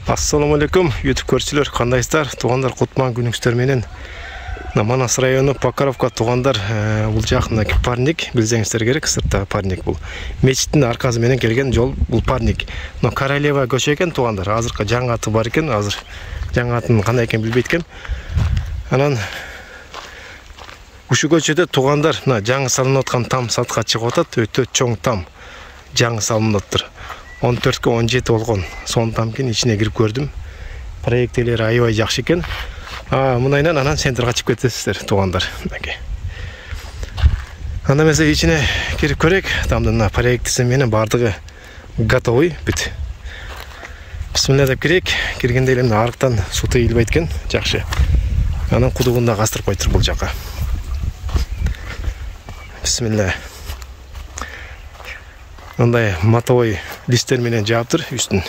Assalamu alaikum YouTube көрчүлөр, кандайсыздар? Тугандар, кутман күнүңүздөр менен. Манас району Покровка тугандар, бул жакындагы парник, билсеңиздер керек, сыртта парник бул. Мечиттин аркасы менен келген жол бул парник. Но Королева көчө экен тугандар. Азыркы жаңы аты бар экен, азыр жаңы атын кандай экенин билбейт экен. Анан ушу көчөдө тугандар, жаңы салынып аткан там сатка чыгып атат, өтө чоң там. Жаңы салынып атыр. 14-ке 17 болгон. Сон тамкин ичине кирип көрдүм. Проектелери аябай жакшы экен. Мынайнан анан центрга чыгып кетесиздер тугандар. Анда эмесе ичине кирип көрөйк. Тамдын проектиси менен бардыгы готовый бүт. Бисмилла деп кирейик. Киргенде эле арыктан суу тийилбейт экен, жакшы. Анан кудугунда кастырып койтур бул жака. Бисмилла. Мындай матовой листтер менен жаптыр үстүн.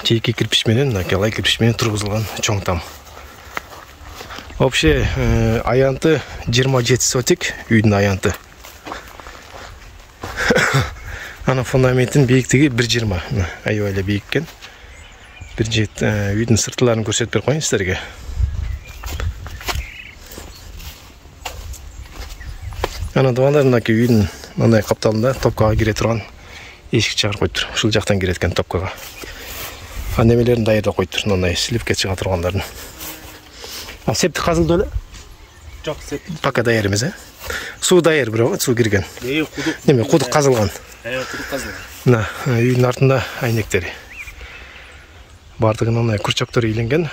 Чейки кирпич менен, накалай кирпич менен тургузулган чоң там. Вообще аянты 27 сотик, үйдүн аянты. Ана фундаментин бийиктиги 1.20. Аябай эле бийик экен. Үйдүн сыртыларын көрсөтүп берип коеюн сиздерге. Ана тугандарынаки үйдүн мындай капталында топкага кире турган эшик чыгарып койтур. Ушул жактан кирет экен топкага. Немелерин даярдап койтур, мындай сливке чыга тургандарын. Септи казылды эле? Жок, септи. Пока даяр эмес, Суу даяр бирок, суу кирген. Неме, кудук казылган. Кудук казылган. Үйдүн артында айнектери. Бардыгы мындай курчактар ийленген.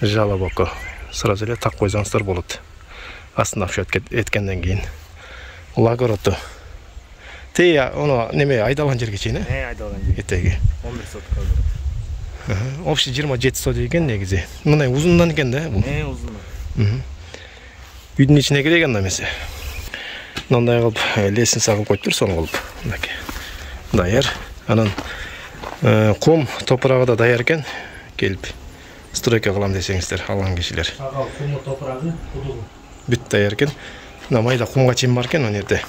Жалобоко. Сразу эле так койсоңуздар болот. Астына обшот эткенден кийин. Лагороту. Оно неме айдалган жерге чейин, айдалган жерге. Этеги. 11 сотка. Общий 27 сот экен негизи. Мындай узундан экен да бул. Узун. Үйдүн ичине кире экен эмесе. Мындай кылып лесин сагып койтур, соң кылып. Мынакей. Даяр. Анан кум топурагы да даяр экен. Келип стройка кылам десеңиздер, алган кишилер. Кум топурагы, кудугу. Бүт даяр экен. Майда кумга чейин бар экен ал жерде.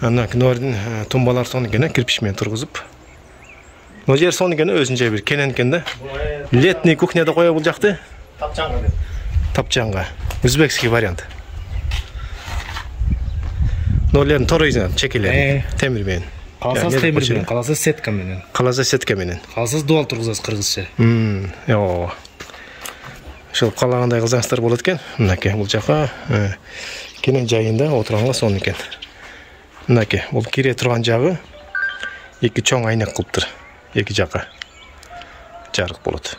Ана кинордун тумбалар сон экен, кирпич менен тургузуп. Бул жер сон экен, өзүнчө бир кенен экен да. Летний кухняда кое бул жакты? Тапчанга деп. Тапчанга. Өзбекский вариант. Нолерин торойзан чекелер. Темир менен. Каласыз темир менен, каласыз сетка менен. Каласыз сетка менен. Каласыз дуал тургузасыз кыргызча. Йоо. Ошол калагандай кылсаңыздар болот экен. Мынакей бул жака кенен жайында отурганга сон экен. Мынакей бул кире турган жагы эки чоң айнек кылыптыр. Эки жака жарык болот.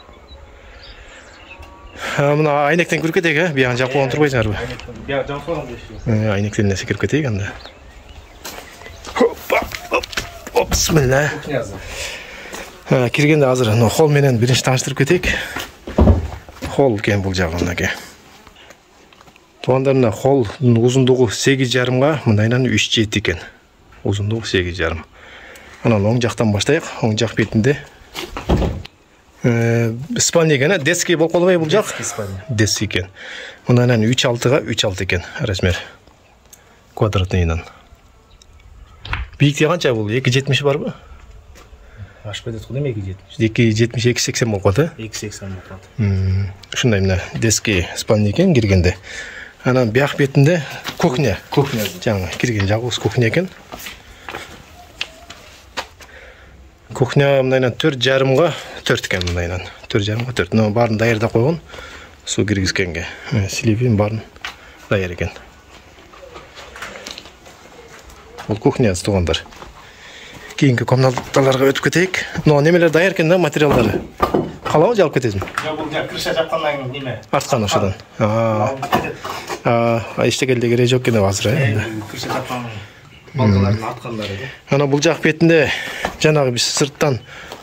Мына айнектен кирип кетейик, биян жапып алып турбайсыңарбы? Биян жапып алам дейсиз. Айнектен нерсе кирип кетейик анда. Хоппа. Бисмилла. Киргенде азыр холл менен биринчи тааныштырып кетейик. Холл кен бул жагы мынакей. Тугандарына холлдун узундугу 8,5га, мындайнан 3,7 экен. Узундугу 8,5. Анан оң жактан баштайык. Оң жак бетинде спальня экен, детский болуп калбайбы бул жак? Детский экен. Мындайнан 3,6га 3,6 экен размер. Квадратныйдан. Бийиктиги канча бул? 2,70 барбы? Ашып кетет го, эме 2,70? 2,80 болуп калат, 2,80 болуп калат. Ушундай мына детский спальня экен киргенде. Анан бияк бетинде кухня. Жаңы кирген жагыбыз кухня экен. Кухня мындайнан 4,5га 4 экен мындайнан. 4,5га 4. Но баарын даярдап койгон. Суу киргизгенге. Сливин баарын даяр экен. Бул кухня тугандар. Кийинки комнаталарга өтүп кетейик. Но немелер даяр экен да, материалдары. Калабы жалып кетесизби? Жок, бул крыша жапкандан кийин неме? Арткан ошодон. Эчтекелде кереги жок экен азыр, Крыша жапкан балкалардын арткандары. Ана бул жак бетинде жанагы биз сырттан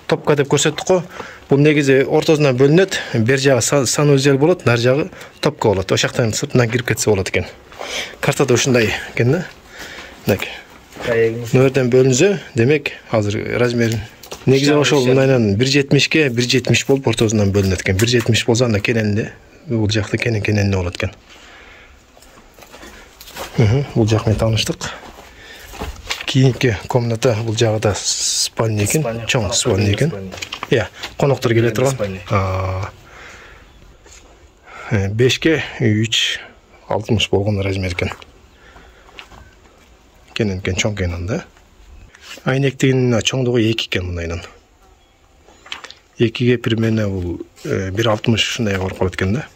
топка деп көрсөттүк го. Бул негизи ортосунан бөлүнөт. Бер жагы санузел болот, нар жагы топка болот. Ошол жактан сыртынан кирип кетсе болот экен. Картада ушундай экен да. Мынакей. Нөрдөн бөлүнсө, демек азыр размерин негизи ошол мындайнан 1,70ге 1,70 болуп ортосунан бөлүнөт экен. 1,70 болсо анда кененде, бул жакта кененде болот экен. Бул жак менен тааныштык. Кийинки комната бул жагыда спальня экен, чоң спальня экен. Иә, коноктор келе турган. 5ке 3,60 болгон размер экен. Кененкен чоң кенен да. Айнектигинин чоңдугу 2 экен мындайынан. 2ге примерно бул 1,60 ушундай коркот экен да.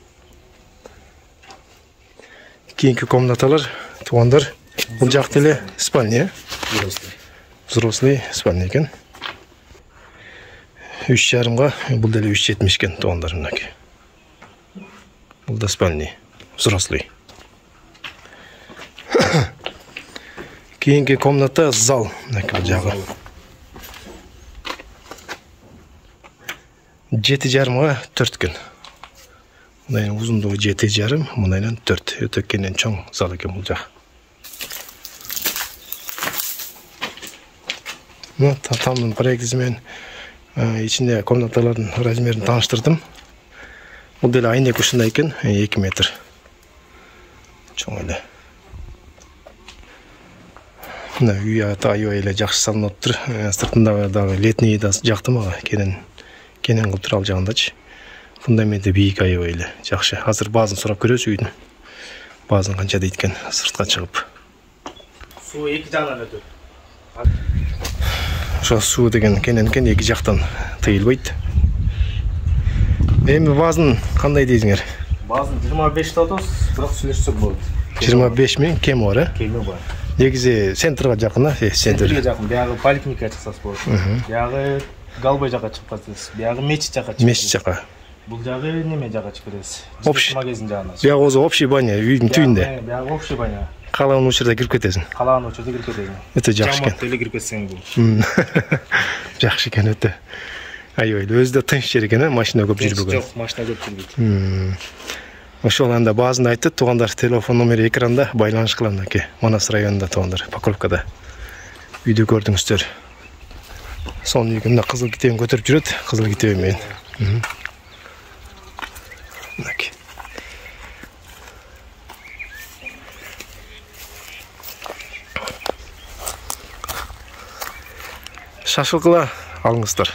Кийинки комнаталар, туугандар, бул жакта эле спальня. Взрослый спальня экен. 3,5га, бул деле 3,70 экен туугандар мынакей. Бул да спальня, взрослый. Кийинки комната зал, мынакей жагы. 7,5га 4 экен. Мынайын узундугу 7,5, мынайынан 4. Өтө кенен чоң зал экен бул жак. Тамдын проектиси менен ичинде комнаталардын размерин тааныштырдым. Бул деле айнек ушундай экен, 2 метр. Чоң эле. Мына үй аябай эле жакшы салынып тур. Сыртында дагы летний да жакты мага, кенен кылып тур ал жагындачы. Фундаменти бийик аябай эле жакшы. Азыр баазын сурап көрөбүз үйдүн. Баазын канча дейт экен сыртка чыгып. Суу эки жагынан өтөт. Ошо суу деген кененкен эки жактан тыйылбайт. Эми баазын кандай дейсиңер? Баазын 25 тотос, бирок сүйлөшсөк болот. 25 миң кеми бар, э? Кеми бар. Негизи центрга жакын, Центрге жакын, биягы поликлиника чыксас болот. Биягы Галбай жака чыгып калсыз. Биягы Мечит жака чыгып. Мечит жака. Бул жагы неме жака чыгып кетесиз. Общий магазин жагына. Биягы өзү общий баня, үйдүн түбүндө. Биягы общий баня. Калган учурда кирип кетесиң. Калган учурда кирип кетесиң. Өтө жакшы экен. Жамат эле кирип кетсең бул. Жакшы экен өтө. Аябай өзү да тынч жер экен, машина көп жүрбөгөн. Жок, машина көп жүрбөйт. Ошол анда баазын айтты, туугандар телефон номери экранда байланыш кылам экен. Манас районунда туугандар, Покровкада. Үйдү көрдүңүздөр. Son үйгө мына кызыл китебин көтөрүп жүрөт, кызыл китеби менен. Мынакей. Шашылкыла алыңыздар.